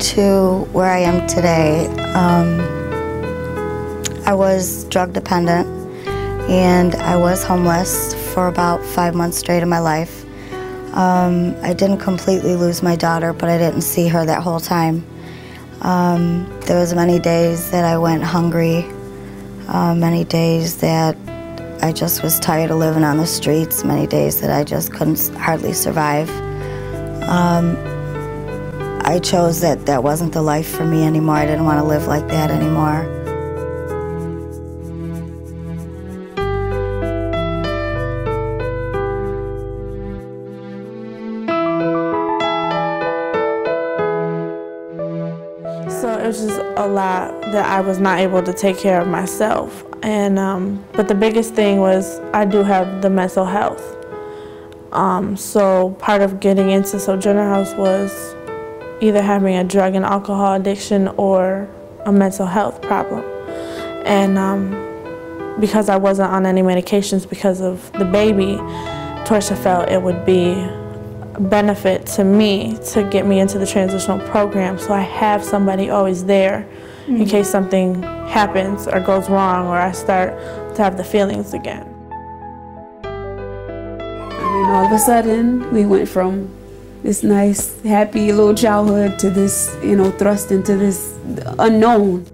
to where I am today, I was drug dependent and I was homeless for about 5 months straight of my life. I didn't completely lose my daughter, but I didn't see her that whole time. There was many days that I went hungry, many days that I just was tired of living on the streets, many days that I just couldn't hardly survive. I chose that that wasn't the life for me anymore. I didn't want to live like that anymore. So it was just a lot that I was not able to take care of myself. And but the biggest thing was I do have the mental health. So part of getting into Sojourner House was either having a drug and alcohol addiction or a mental health problem. And because I wasn't on any medications because of the baby, Torsha felt it would be a benefit to me to get me into the transitional program, so I have somebody always there in case something happens or goes wrong or I start to have the feelings again. I mean, all of a sudden, we went from this nice, happy little childhood to this, you know, thrust into this unknown.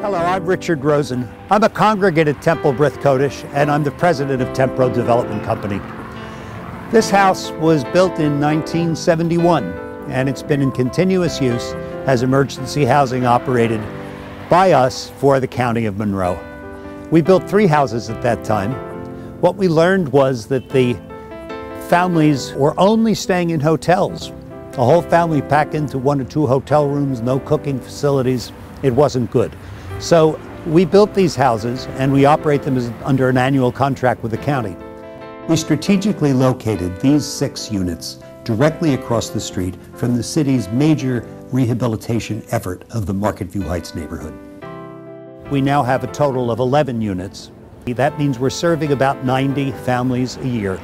Hello, I'm Richard Rosen. I'm a congregant at Temple Brith Kodesh, and I'm the president of Tempro Development Company. This house was built in 1971, and it's been in continuous use as emergency housing operated by us for the County of Monroe. We built 3 houses at that time. What we learned was that the families were only staying in hotels. A whole family packed into 1 or 2 hotel rooms, no cooking facilities. It wasn't good. So we built these houses and we operate them under an annual contract with the county. We strategically located these 6 units directly across the street from the city's major rehabilitation effort of the Market View Heights neighborhood. We now have a total of 11 units. That means we're serving about 90 families a year.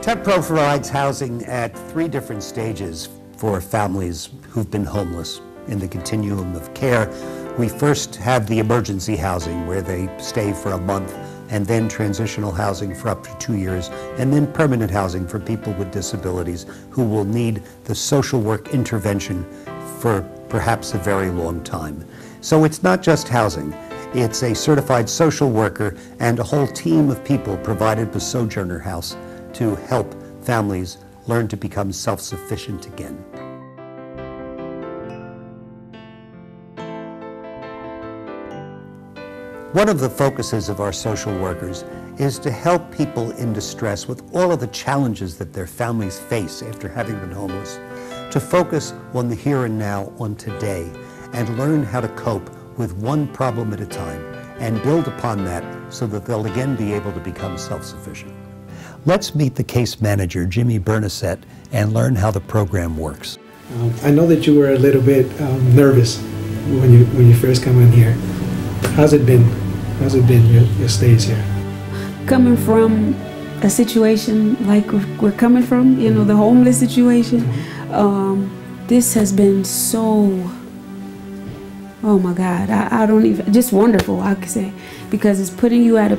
Tempro provides housing at 3 different stages for families who've been homeless in the continuum of care. We first have the emergency housing where they stay for a month, and then transitional housing for up to 2 years, and then permanent housing for people with disabilities who will need the social work intervention for perhaps a very long time. So it's not just housing, it's a certified social worker and a whole team of people provided by Sojourner House to help families learn to become self-sufficient again. One of the focuses of our social workers is to help people in distress with all of the challenges that their families face after having been homeless, to focus on the here and now, on today, and learn how to cope with one problem at a time and build upon that so that they'll again be able to become self-sufficient. Let's meet the case manager, Jimmy Bernasette, and learn how the program works. I know that you were a little bit nervous when you first come in here. How's it been? How's it been, your stays here? Coming from a situation like we're coming from, you know, the homeless situation, this has been so, oh my God, I don't even, just wonderful, I could say, because it's putting you at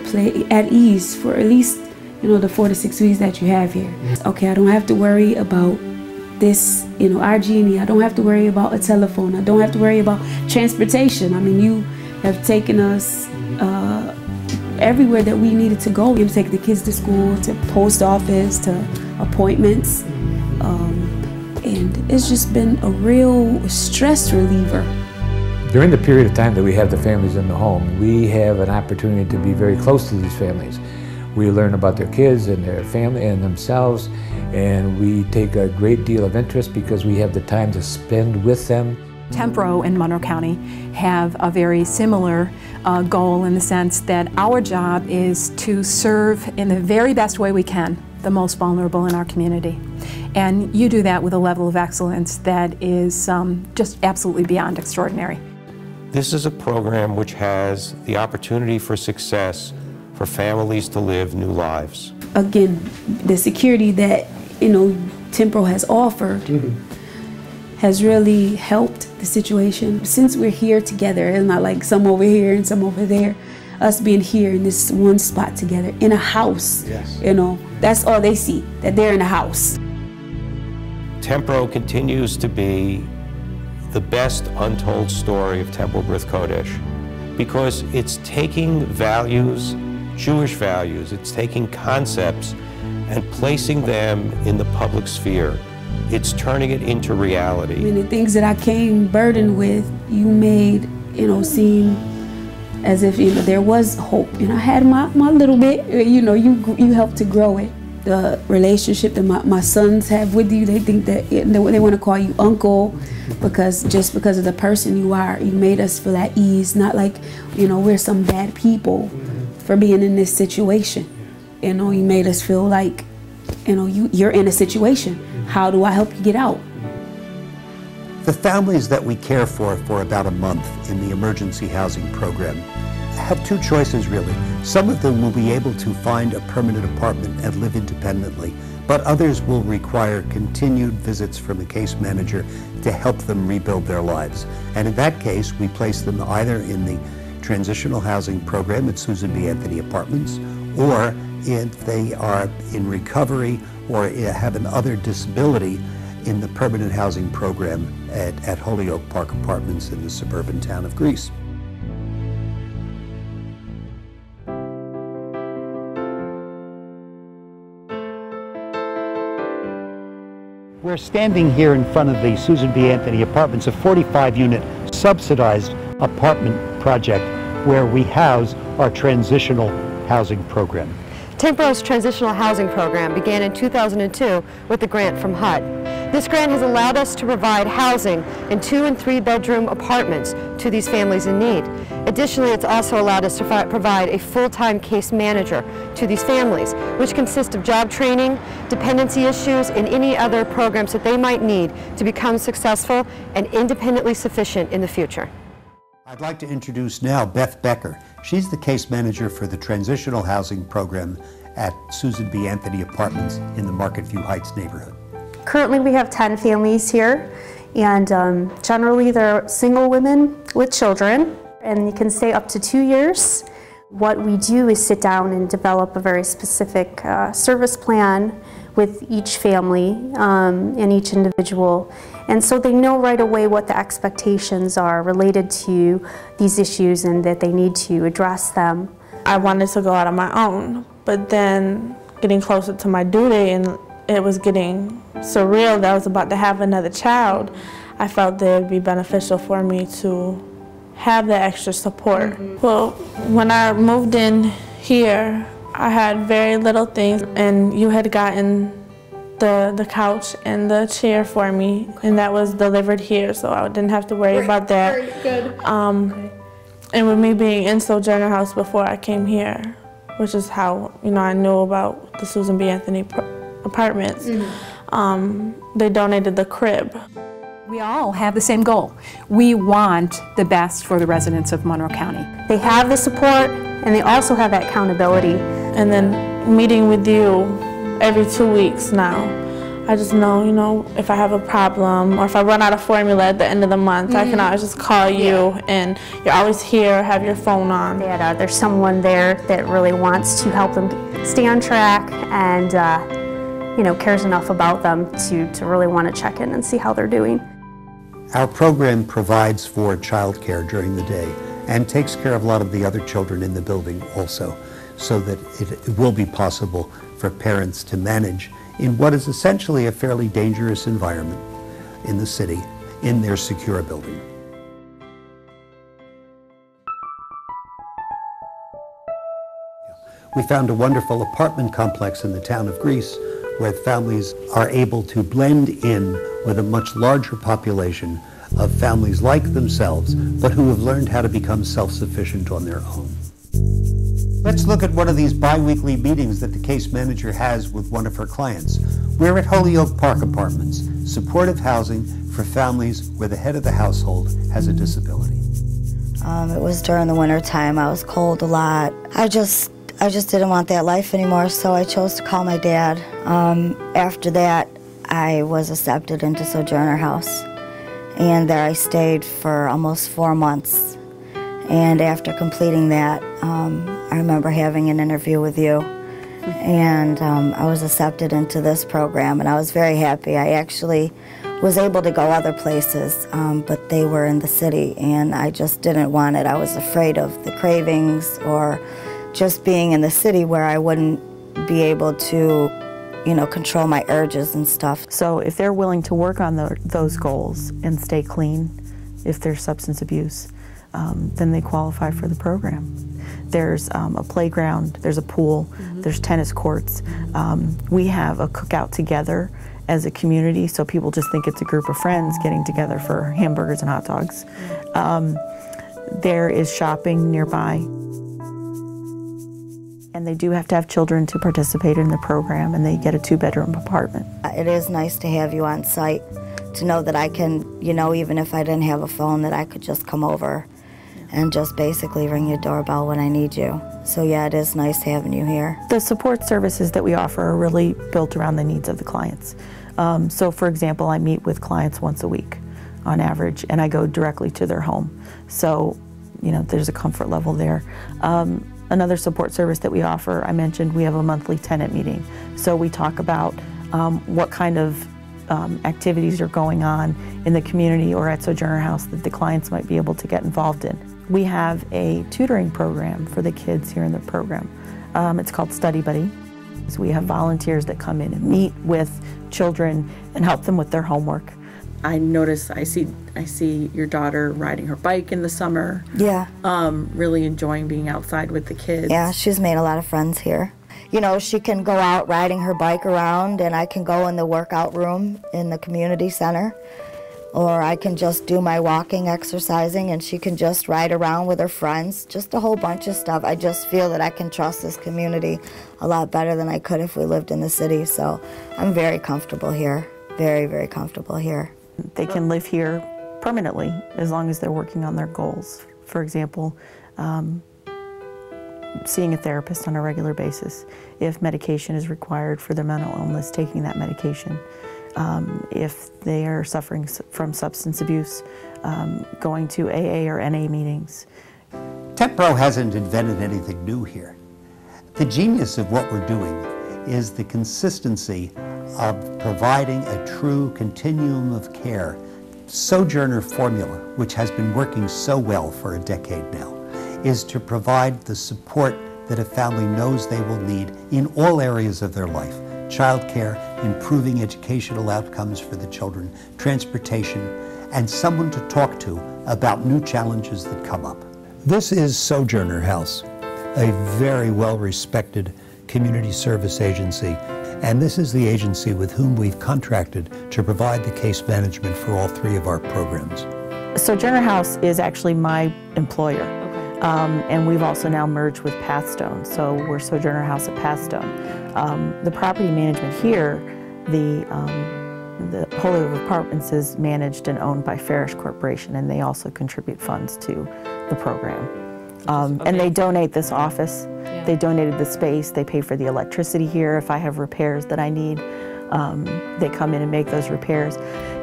ease for at least, you know, the 4 to 6 weeks that you have here. Okay, I don't have to worry about this, you know, RG&E. I don't have to worry about a telephone. I don't have to worry about transportation. I mean, you have taken us everywhere that we needed to go. You take the kids to school, to post office, to appointments, and it's just been a real stress reliever. During the period of time that we have the families in the home, we have an opportunity to be very close to these families. We learn about their kids and their family and themselves, and we take a great deal of interest because we have the time to spend with them. Tempro and Monroe County have a very similar goal in the sense that our job is to serve in the very best way we can the most vulnerable in our community. And you do that with a level of excellence that is just absolutely beyond extraordinary. This is a program which has the opportunity for success for families to live new lives. Again, the security that, Tempro has offered has really helped the situation. Since we're here together, it's not like some over here and some over there. Us being here in this one spot together, in a house, yes. That's all they see, that they're in a house. Tempro continues to be the best untold story of Tempro B'rith Kodesh because it's taking values, Jewish values, it's taking concepts and placing them in the public sphere. It's turning it into reality. I mean, the things that I came burdened with, you made, seem as if, there was hope. And I had my little bit, you helped to grow it. The relationship that my sons have with you, they think that they want to call you uncle because of the person you are. You made us feel at ease, not like, we're some bad people for being in this situation. You made us feel like, you're in a situation. How do I help you get out? The families that we care for about a month in the emergency housing program have two choices, really. Some of them will be able to find a permanent apartment and live independently, but others will require continued visits from a case manager to help them rebuild their lives. And in that case, we place them either in the transitional housing program at Susan B. Anthony Apartments, or if they are in recovery or have an other disability, in the permanent housing program at Holyoke Park Apartments in the suburban town of Greece. We're standing here in front of the Susan B. Anthony Apartments, a 45-unit subsidized apartment project where we house our transitional housing program. Tempro's transitional housing program began in 2002 with a grant from HUD. This grant has allowed us to provide housing in 2- and 3-bedroom apartments to these families in need. Additionally, it's also allowed us to provide a full-time case manager to these families, which consists of job training, dependency issues, and any other programs that they might need to become successful and independently sufficient in the future. I'd like to introduce now Beth Becker. She's the case manager for the transitional housing program at Susan B. Anthony Apartments in the Market View Heights neighborhood. Currently we have 10 families here, and generally they're single women with children, and you can stay up to 2 years. What we do is sit down and develop a very specific service plan with each family and each individual. And so they know right away what the expectations are related to these issues and that they need to address them. I wanted to go out on my own, but then getting closer to my due date and it was getting surreal that I was about to have another child, I felt that it would be beneficial for me to have that extra support. Well, when I moved in here, I had very little things, and you had gotten the couch and the chair for me, and that was delivered here, so I didn't have to worry about that. Great, good. And with me being in Sojourner House before I came here, which is how I knew about the Susan B. Anthony Apartments, they donated the crib. We all have the same goal. We want the best for the residents of Monroe County. They have the support, and they also have that accountability. And then meeting with you every 2 weeks now. I just know, if I have a problem or if I run out of formula at the end of the month, I can always just call you, and you're always here, have your phone on. That, there's someone there that really wants to help them stay on track and cares enough about them to really want to check in and see how they're doing. Our program provides for childcare during the day and takes care of a lot of the other children in the building also, so that it will be possible for parents to manage in what is essentially a fairly dangerous environment in the city in their secure building. We found a wonderful apartment complex in the town of Greece where families are able to blend in with a much larger population of families like themselves, but who have learned how to become self-sufficient on their own. Let's look at one of these bi-weekly meetings that the case manager has with one of her clients. We're at Holyoke Park Apartments, supportive housing for families where the head of the household has a disability. It was during the winter time. I was cold a lot. I just didn't want that life anymore, so I chose to call my dad. After that, I was accepted into Sojourner House, and there I stayed for almost 4 months. And after completing that, I remember having an interview with you, and I was accepted into this program, and I was very happy. I actually was able to go other places, but they were in the city, and I just didn't want it. I was afraid of the cravings or just being in the city where I wouldn't be able to, you know, control my urges and stuff. So if they're willing to work on those goals and stay clean, if there's substance abuse, then they qualify for the program. There's a playground, there's a pool, there's tennis courts. We have a cookout together as a community, so people just think it's a group of friends getting together for hamburgers and hot dogs. There is shopping nearby. And they do have to have children to participate in the program, and they get a 2-bedroom apartment. It is nice to have you on site, to know that I can, you know, even if I didn't have a phone, that I could just come over and just basically ring your doorbell when I need you. So yeah, it is nice having you here. The support services that we offer are really built around the needs of the clients. So for example, I meet with clients once a week on average, and I go directly to their home. So, you know, there's a comfort level there. Another support service that we offer, I mentioned we have a monthly tenant meeting. So we talk about what kind of activities are going on in the community or at Sojourner House that the clients might be able to get involved in. We have a tutoring program for the kids here in the program. It's called Study Buddy. So we have volunteers that come in and meet with children and help them with their homework. I notice, I see your daughter riding her bike in the summer. Yeah. Really enjoying being outside with the kids. Yeah, she's made a lot of friends here. You know, she can go out riding her bike around, and I can go in the workout room in the community center, or I can just do my walking, exercising, and she can just ride around with her friends, just a whole bunch of stuff. I just feel that I can trust this community a lot better than I could if we lived in the city, so I'm very comfortable here, very, very comfortable here. They can live here permanently as long as they're working on their goals. For example, seeing a therapist on a regular basis. If medication is required for their mental illness, taking that medication. If they are suffering from substance abuse, going to AA or NA meetings. Tempro hasn't invented anything new here. The genius of what we're doing is the consistency of providing a true continuum of care. Sojourner formula, which has been working so well for a decade now, is to provide the support that a family knows they will need in all areas of their life. Childcare, improving educational outcomes for the children, transportation, and someone to talk to about new challenges that come up. This is Sojourner House, a very well-respected community service agency, and this is the agency with whom we've contracted to provide the case management for all 3 of our programs. Sojourner House is actually my employer. And we've also now merged with Pathstone, so we're Sojourner House at Pathstone. The property management here, the Holyoke Apartments is managed and owned by Farish Corporation, and they also contribute funds to the program. And they donate this office. Yeah. They donated the space. They pay for the electricity here if I have repairs that I need. They come in and make those repairs.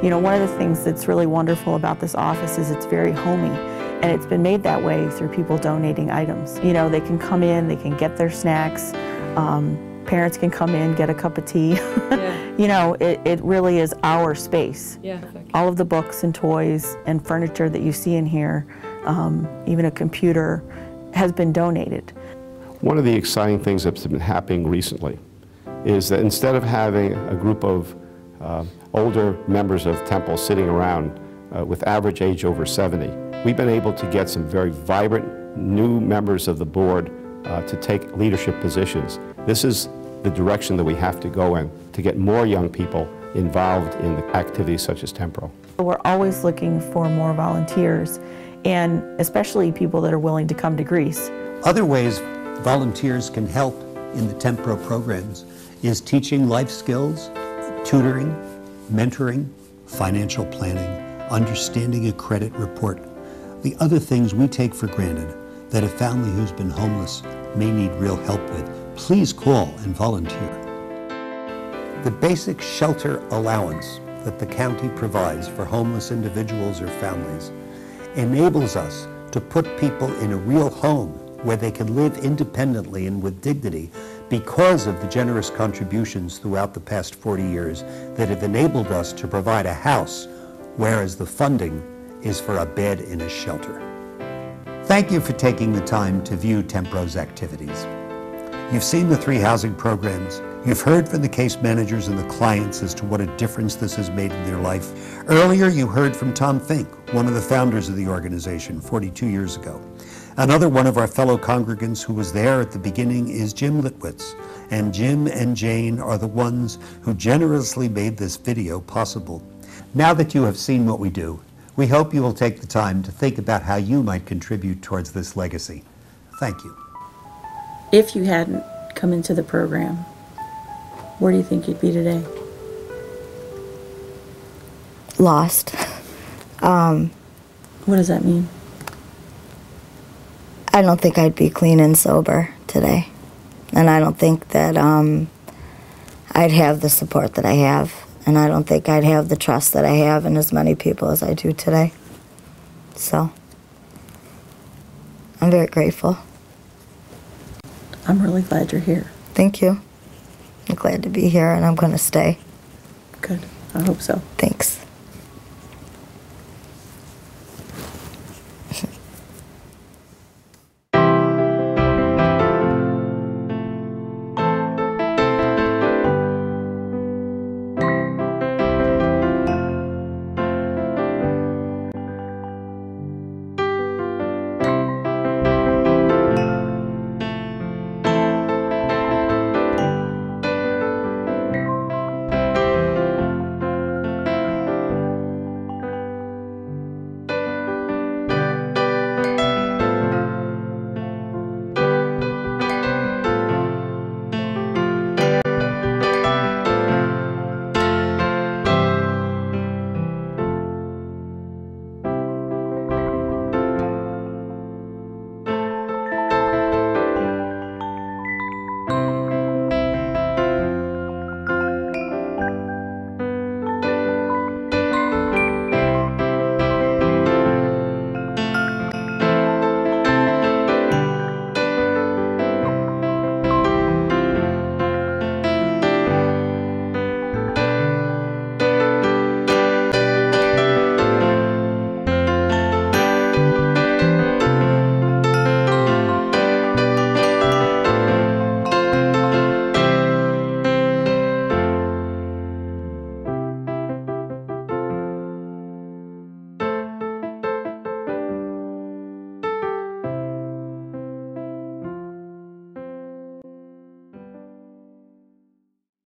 You know, one of the things that's really wonderful about this office is it's very homey. And it's been made that way through people donating items. You know, they can come in, they can get their snacks, parents can come in, get a cup of tea. Yeah. You know, it really is our space. Yeah. All of the books and toys and furniture that you see in here, even a computer, has been donated. One of the exciting things that's been happening recently is that instead of having a group of older members of Temple sitting around with average age over 70, we've been able to get some very vibrant new members of the board to take leadership positions. This is the direction that we have to go in to get more young people involved in the activities such as Tempro. We're always looking for more volunteers, and especially people that are willing to come to Greece. Other ways volunteers can help in the Tempro programs is teaching life skills, tutoring, mentoring, financial planning, understanding a credit report. the other things we take for granted that a family who's been homeless may need real help with, please call and volunteer. The basic shelter allowance that the county provides for homeless individuals or families enables us to put people in a real home where they can live independently and with dignity because of the generous contributions throughout the past 40 years that have enabled us to provide a house, whereas the funding is for a bed in a shelter. Thank you for taking the time to view Tempro's activities. You've seen the 3 housing programs. You've heard from the case managers and the clients as to what a difference this has made in their life. Earlier, you heard from Tom Fink, one of the founders of the organization 42 years ago. Another one of our fellow congregants who was there at the beginning is Jim Litwitz, and Jim and Jane are the ones who generously made this video possible. Now that you have seen what we do, we hope you will take the time to think about how you might contribute towards this legacy. Thank you. If you hadn't come into the program, where do you think you'd be today? Lost. What does that mean? I don't think I'd be clean and sober today. And I don't think that I'd have the support that I have. And I don't think I'd have the trust that I have in as many people as I do today. So, I'm very grateful. I'm really glad you're here. Thank you. I'm glad to be here, and I'm going to stay. Good. I hope so. Thanks.